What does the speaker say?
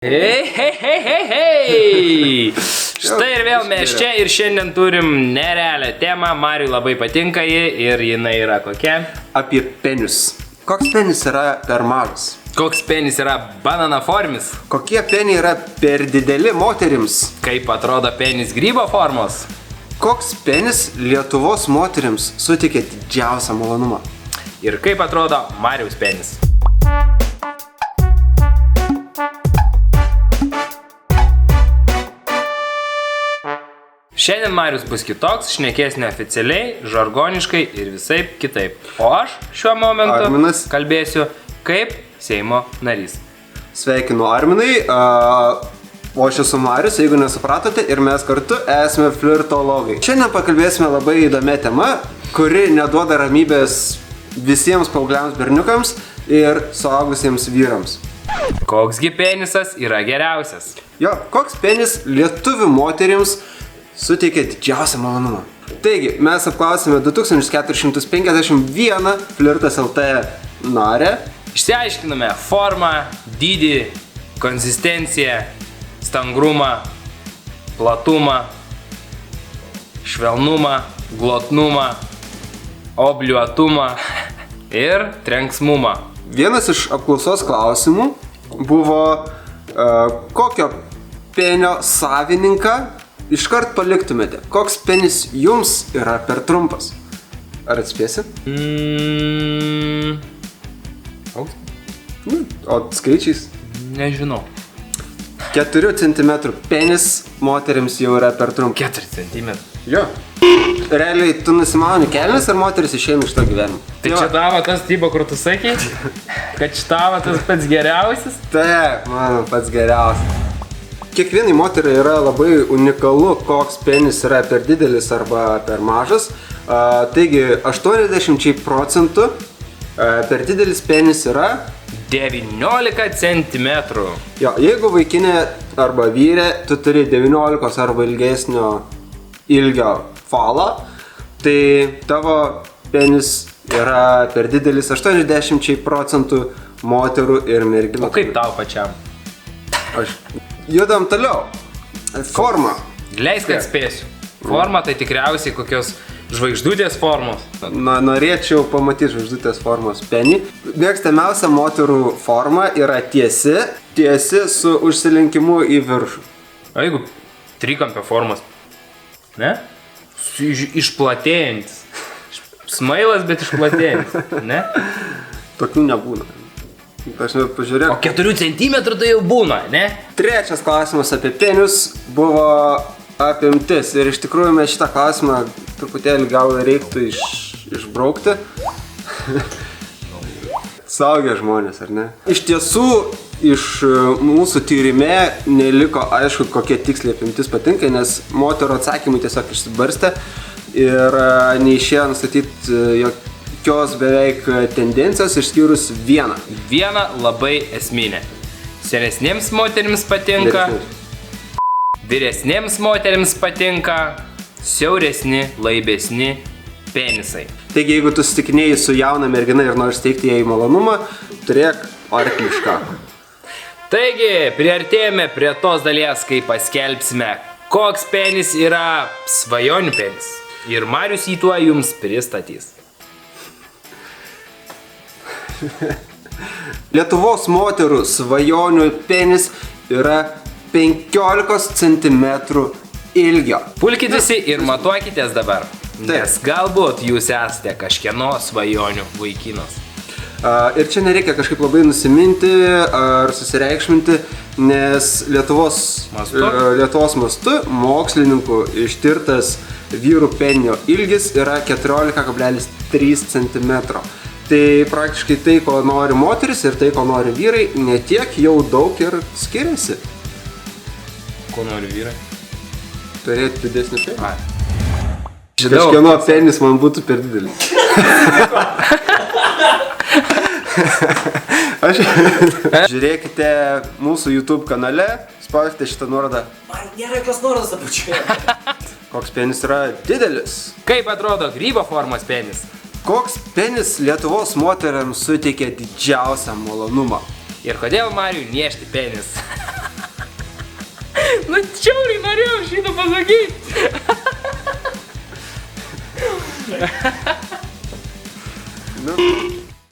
Hei! Štai ir vėl mes čia ir šiandien turim nerealią temą, Mariui labai patinka ji ir jinai yra kokia? Apie penis. Koks penis yra per mažas? Koks penis yra bananaformis? Kokie peniai yra per dideli moterims? Kaip atrodo penis grybo formos? Koks penis Lietuvos moterims suteikia didžiausią malonumą? Ir kaip atrodo Mariaus penis? Šiandien Marius bus kitoks, šnekės neoficialiai, žargoniškai ir visaip kitaip. O aš šiuo momentu Arminas kalbėsiu kaip Seimo narys. Sveikinu Arminai, o aš esu Marius, jeigu nesupratote, ir mes kartu esame flirtologai. Šiandien pakalbėsime labai įdomią temą, kuri neduoda ramybės visiems paaugliams berniukams ir suaugusiems vyrams. Koksgi penisas yra geriausias? Jo, koks penis lietuvių moterims suteikia didžiausią malonumą. Taigi, mes apklausėme 2451 Flirtas LT narę. Išsiaiškiname formą, dydį, konsistenciją, stangrumą, platumą, švelnumą, glotnumą, obliuotumą ir trenksmumą. Vienas iš apklausos klausimų buvo, kokio penio savininką iškart paliktumėte. Koks penis jums yra per trumpas? Ar atspėsi? O skaičiais? Nežinau. 4 cm penis moterims jau yra per trumpas. 4 cm. Jo. Realiai, tu nusimauni kelnes ir moteris išeina iš to gyvenimo. Tai čia tavo tas tybo, kur tu sakei? Kad šitavo tas pats geriausias? Taip, mano pats geriausias. Kiekvienai moteriai yra labai unikalu, koks penis yra per didelis arba per mažas. Taigi, 80% per didelis penis yra 19 cm. Jo, jeigu vaikinė arba vyrė, tu turi 19 arba ilgesnio ilgio falą, tai tavo penis yra per didelis 80% moterų ir merginų. O kaip tau pačiam? Judam toliau. Forma. Leisk, kad spėsiu. Forma tai tikriausiai kokios žvaigždutės formos. Norėčiau pamatyti žvaigždutės formos penį. Mėgstamiausia moterų forma yra tiesi su užsilenkimu į viršų. O jeigu trikampio formos? Ne? Išplatėjantis. Smailas, bet išplatėjantis. Ne? Tokių nebūna. Aš pažiūrėjau. O 4 cm tai jau būna, ne? Trečias klausimas apie penius buvo apimtis. Ir iš tikrųjų mes šitą klausimą truputėlį gal reiktų išbraukti. Suaugę žmonės, ar ne? Iš tiesų, iš mūsų tyrime neliko aišku, kokie tiksliai apimtis patinka, nes moterų atsakymai tiesiog išsibarstė ir neišėjo nustatyti jokios beveik tendencijos išskyrus vieną. Vieną labai esminę. Senesnėms moterims patinka, vyresnėms moterims patinka, siauresni, laibesni penisai. Taigi, jeigu tu susitikinėjai su jauna mergina ir nori steigti jai malonumą, turėk arklišką. Taigi, priartėjome prie tos dalies, kai paskelbsime, koks penis yra svajonių penis. Ir Marius jį tuo jums pristatys. Lietuvos moterų svajonių penis yra 15 cm ilgio. Pulkit visi ir matuokitės dabar, nes galbūt jūs esate kažkieno svajonių vaikinos. Ir čia nereikia kažkaip labai nusiminti ar susireikšminti, nes Lietuvos mastu mokslininkų ištirtas vyrų penio ilgis yra 14,3 cm. Tai praktiškai tai, ko nori moteris ir tai, ko nori vyrai, netiek jau daug ir skiriasi. Ko nori vyrai? Turėti didesnį penį. Žinau. Kažkieno penis man būtų per didelis. Žiūrėkite mūsų YouTube kanale, spauskite šitą nuorodą. Man nėra jokios nuorodos apačioje. Koks penis yra didelis? Kaip atrodo grybo formos penis? Koks penis Lietuvos moteriams suteikia didžiausią malonumą? Ir kodėl Mariui niežti penis? Nu, čiauriai norėjau šitą pasakyti. Nu.